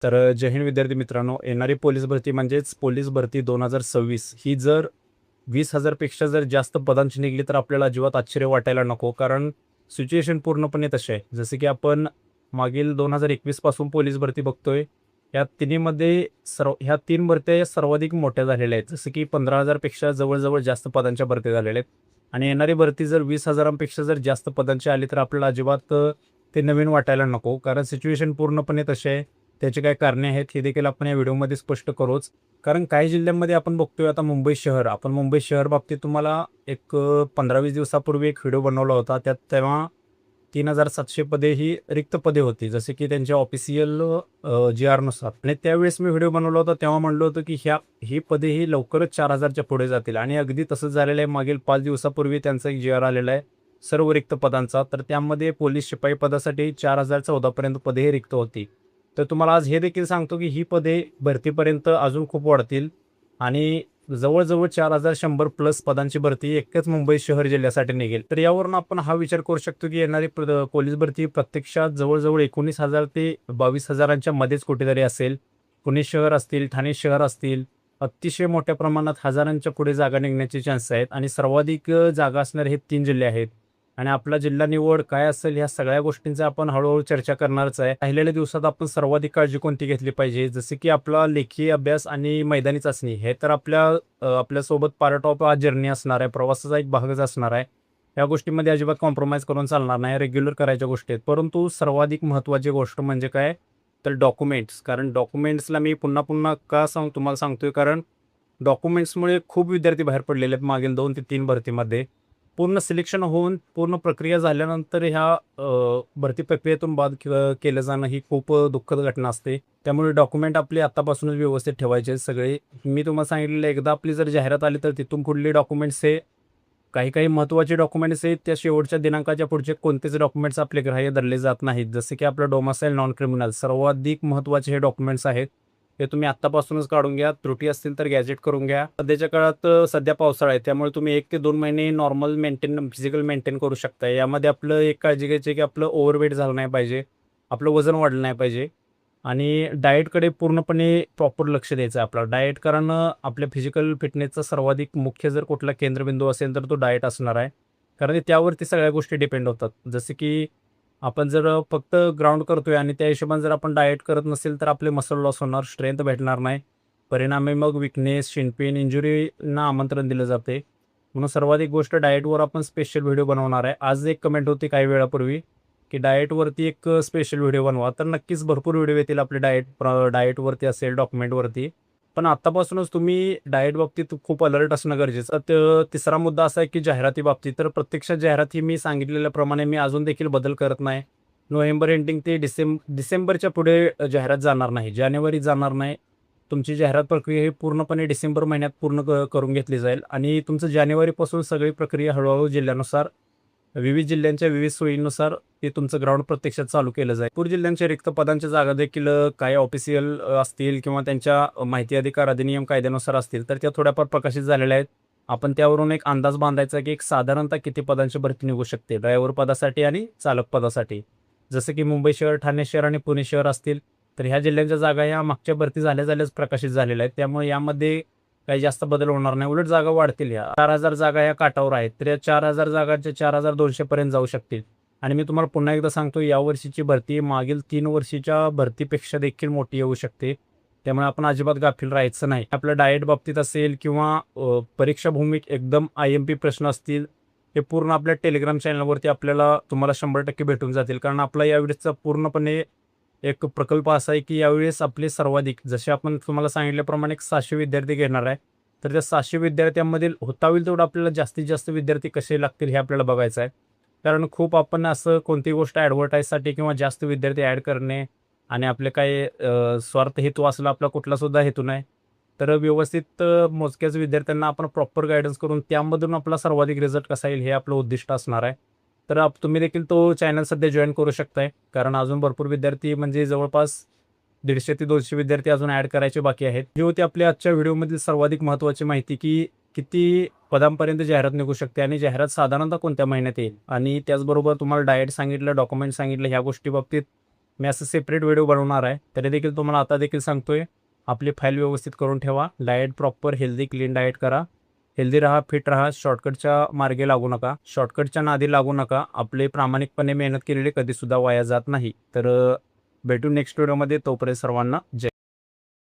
जय हिंद विद्यार्थी मित्रांनो, येणारी पोलीस भरती म्हणजेच पोलीस भरती 2026 ही जर 20,000 पेक्षा जर जास्त पदांची निघली तर आपल्याला अजिबात आश्चर्य वाटायला नको. कारण सिच्युएशन पूर्णपणे तशी आहे. जसं की आपण मागील 2021 पासून पोलीस भरती बघतोय. ह्या 3 भरत्या सर्वाधिक मोठ्या झालेल्या आहेत. जसं की 15,000 पेक्षा जवळ जास्त पदांच्या भरत्या झालेल्या आहेत. आणि येणारी भरती जर 20,000 जर जास्त पदांची आली तर आपल्याला अजिबात ते नवीन वाटायला नको. कारण सिच्युएशन पूर्णपणे तशी आहे. त्याची काय कारणे आहेत हे देखील आपण या व्हिडिओमध्ये स्पष्ट करूच. कारण काही जिल्ह्यांमध्ये आपण बघतोय आता मुंबई शहर बाबतीत तुम्हाला एक 15-20 दिवसापूर्वी एक व्हिडिओ बनवला होता. तेव्हा 3,700 पदे ही रिक्त पदे होती, जसे की त्यांच्या ऑफिशियल GR नुसार. आणि त्यावेळेस मी व्हिडिओ बनवला होता तेव्हा म्हणलं होतं की ही पदे ही लवकरच 4,000च्या पुढे जातील. आणि अगदी तसंच झालेलं आहे. मागील 5 दिवसापूर्वी त्यांचा एक GR आलेला आहे सर्व रिक्त पदांचा. तर त्यामध्ये पोलीस शिपाई पदासाठी 4,014 पर्यंत पदे ही रिक्त होती. तर तुम्हाला आज हे देखील सांगतो की ही पदे भरतीपर्यंत अजून खूप वाढतील. आणि जवळ 4,100 प्लस पदांची भरती एकच मुंबई शहर जिल्ह्यासाठी निघेल. तर यावरून आपण हा विचार करू शकतो की येणारी पोलीस भरती प्रत्यक्षात जवळ 19,000 ते 22,000च्या मध्येच कुठेतरी असेल. पुणे शहर असतील, ठाणे शहर असतील, अतिशय मोठ्या प्रमाणात हजारांच्या पुढे जागा निघण्याचे चान्स आहेत. आणि सर्वाधिक जागा असणारे हे 3 जिल्हे आहेत. आणि आपला जिल्हा निवड काय असेल ह्या सगळ्या गोष्टींचा आपण हळूहळू चर्चा करणारच आहे. राहिलेल्या दिवसात आपण सर्वाधिक काळजी कोणती घेतली पाहिजे, जसे की आपला लेखी अभ्यास आणि मैदानी चाचणी हे तर आपल्यासोबत पार्ट ऑफ जर्नी असणार आहे, प्रवासाचा एक भागच असणार आहे. या गोष्टीमध्ये अजिबात कॉम्प्रोमाइज करून चालणार नाही, रेग्युलर करायच्या गोष्टी आहेत. परंतु सर्वाधिक महत्त्वाची गोष्ट म्हणजे काय, तर डॉक्युमेंट्स. कारण डॉक्युमेंट्सला मी पुन्हा पुन्हा तुम्हाला सांगतोय, कारण डॉक्युमेंट्समुळे खूप विद्यार्थी बाहेर पडलेले आहेत मागील 2 ते 3 भरतीमध्ये. पूर्ण सिलेक्शन होऊन पूर्ण प्रक्रिया झाल्यानंतर ह्या भरती प्रक्रियेतून बाद केलं जाणं ही खूप दुःखद घटना असते. त्यामुळे डॉक्युमेंट आपले आत्तापासूनच व्यवस्थित ठेवायचे सगळे. मी तुम्हाला सांगितलेलं एकदा आपली जर जाहिरात आली तर तिथून पुढले डॉक्युमेंट्स हे काही महत्त्वाचे डॉक्युमेंट्स आहेत त्या शेवटच्या दिनांकाच्या पुढचे कोणतेच डॉक्युमेंट्स आपले ग्राह्य धरले जात नाहीत. जसे की आपलं डोमासाईल, नॉन क्रिमिनल सर्वाधिक महत्त्वाचे हे डॉक्युमेंट्स आहेत. हे तुम्ही आत्तापासूनच काढून घ्या. त्रुटी असतील तर गॅजेट करून घ्या. सध्याच्या काळात सध्या पावसाळा आहे त्यामुळे तुम्ही 1 ते 2 महिने नॉर्मल फिजिकल मेंटेन करू शकता. यामध्ये आपलं एक काळजी घ्यायची आहे की आपलं ओव्हरवेट झालं नाही पाहिजे, आपलं वजन वाढलं नाही पाहिजे. आणि डाएटकडे पूर्णपणे प्रॉपर लक्ष द्यायचं आहे आपलं. डाएट कारण आपल्या फिजिकल फिटनेसचा सर्वाधिक मुख्य जर कुठला केंद्रबिंदू असेल तर तो डाएट असणार आहे. कारण त्यावरती सगळ्या गोष्टी डिपेंड होतात. जसे की आपण जर फक्त ग्राउंड करतोय आणि त्या हिशोबाने जर आपण डाएट करत नसेल तर आपले मसल लॉस होणार, स्ट्रेंथ भेटणार नाही. परिणामी मग विकनेस, शिनपेन, इंजुरीना आमंत्रण दिलं जाते. म्हणून सर्वाधिक गोष्ट डाएटवर आपण स्पेशल व्हिडिओ बनवणार आहे. आज एक कमेंट होती काही वेळापूर्वी की डाएटवरती एक स्पेशल व्हिडिओ बनवा. तर नक्कीच भरपूर व्हिडिओ येतील आपले डाएटवरती असेल, डॉक्युमेंटवरती. पण आत्तापासूनच तुम्ही डाएट बाबतीत खूप अलर्ट असणं गरजेचं. तर तिसरा मुद्दा असा आहे की जाहिराती बाबतीत. तर प्रत्यक्षात जाहिराती मी सांगितलेल्याप्रमाणे मी अजून देखील बदल करत नाही. नोव्हेंबर एंडिंग ते डिसेंबरच्या पुढे जाहिरात जाणार नाही, जानेवारी जाणार नाही. तुमची जाहिरात प्रक्रिया ही पूर्णपणे डिसेंबर महिन्यात पूर्ण करून घेतली जाईल. आणि तुमचं जानेवारीपासून सगळी प्रक्रिया हळूहळू जिल्ह्यानुसार, विविध जिल्ह्यांच्या विविध सोयीनुसार ते तुमचं ग्राउंड प्रत्यक्षात चालू केलं जाईल. नागपूर जिल्ह्यांच्या रिक्त पदांच्या जागा देखील काही ऑफिशियल असतील किंवा त्यांच्या माहिती अधिकार अधिनियम कायद्यानुसार असतील तर त्या थोड्याफार प्रकाशित झालेल्या आहेत. आपण त्यावरून एक अंदाज बांधायचा की एक साधारणतः किती पदांची भरती निघू शकते ड्रायव्हर पदासाठी आणि चालक पदासाठी. जसं की मुंबई शहर, ठाणे शहर आणि पुणे शहर असतील तर ह्या जिल्ह्यांच्या जागा ह्या मागच्या भरती झाल्याच प्रकाशित झालेल्या आहेत. त्यामुळे यामध्ये काही जास्त बदल होणार नाही, उलट जागा वाढतील. ह्या 4,000 जागा या काठावर आहेत तर या 4,000 जागांच्या 4,200 पर्यंत जाऊ शकतील. आणि मी तुम्हाला पुन्हा एकदा सांगतो, यावर्षीची भरती मागील 3 वर्षीच्या भरतीपेक्षा देखील मोठी येऊ शकते. त्यामुळे आपण अजिबात गाफील राहायचं नाही. आपलं डाएट बाबतीत असेल किंवा परीक्षा भूमिक एकदम IMP प्रश्न असतील हे पूर्ण आपल्या टेलिग्राम चॅनलवरती तुम्हाला 100% भेटून जातील. कारण आपला यावेळेसचा पूर्णपणे एक प्रकल्प असा आहे की यावेळेस आपले सर्वाधिक, जसे आपण तुम्हाला सांगितल्याप्रमाणे 600 विद्यार्थी घेणार आहे. तर त्या 600 विद्यार्थ्यांमधील होता होईल तेवढं आपल्याला जास्तीत जास्त विद्यार्थी कसे लागतील हे आपल्याला बघायचं आहे. कारण खूप आपण असं कोणती गोष्ट ॲडव्हर्टाईजसाठी किंवा जास्त विद्यार्थी ॲड करणे आणि आपले काही स्वार्थ हेतू असला आपला कुठलासुद्धा हेतू नाही. तर व्यवस्थित मोजक्याच विद्यार्थ्यांना आपण प्रॉपर गाईडन्स करून त्यामधून आपला सर्वाधिक रिझल्ट कसा येईल हे आपलं उद्दिष्ट असणार आहे. तर तुम्ही देखील तो चॅनल सध्या जॉईन करू शकताय. कारण अजून भरपूर विद्यार्थी म्हणजे जवळपास 150 ते 200 विद्यार्थी अजून ॲड करायचे बाकी आहेत. ही होती आपल्या आजच्या व्हिडिओमधील सर्वाधिक महत्त्वाची माहिती की किती पदांपर्यंत जाहिरात निघू शकते आणि जाहिरात साधारणतः कोणत्या महिन्यात येईल. आणि त्याचबरोबर तुम्हाला डाएट सांगितलं, डॉक्युमेंट सांगितलं, ह्या गोष्टी बाबतीत मी असं सेपरेट व्हिडिओ बनवणार आहे. तरी देखील तुम्हाला आता देखील सांगतोय, आपली फाईल व्यवस्थित करून ठेवा. Diet proper healthy clean diet करा. हेल्दी राहा, फिट राहा. शॉर्टकटच्या मार्गे लागू नका. शॉर्टकटच्या नादी लागू नका. आपले प्रामाणिकपणे मेहनत केलेली कधीसुद्धा वाया जात नाही. तर भेटू नेक्स्ट व्हिडिओमध्ये. तोपर्यंत सर्वांना जय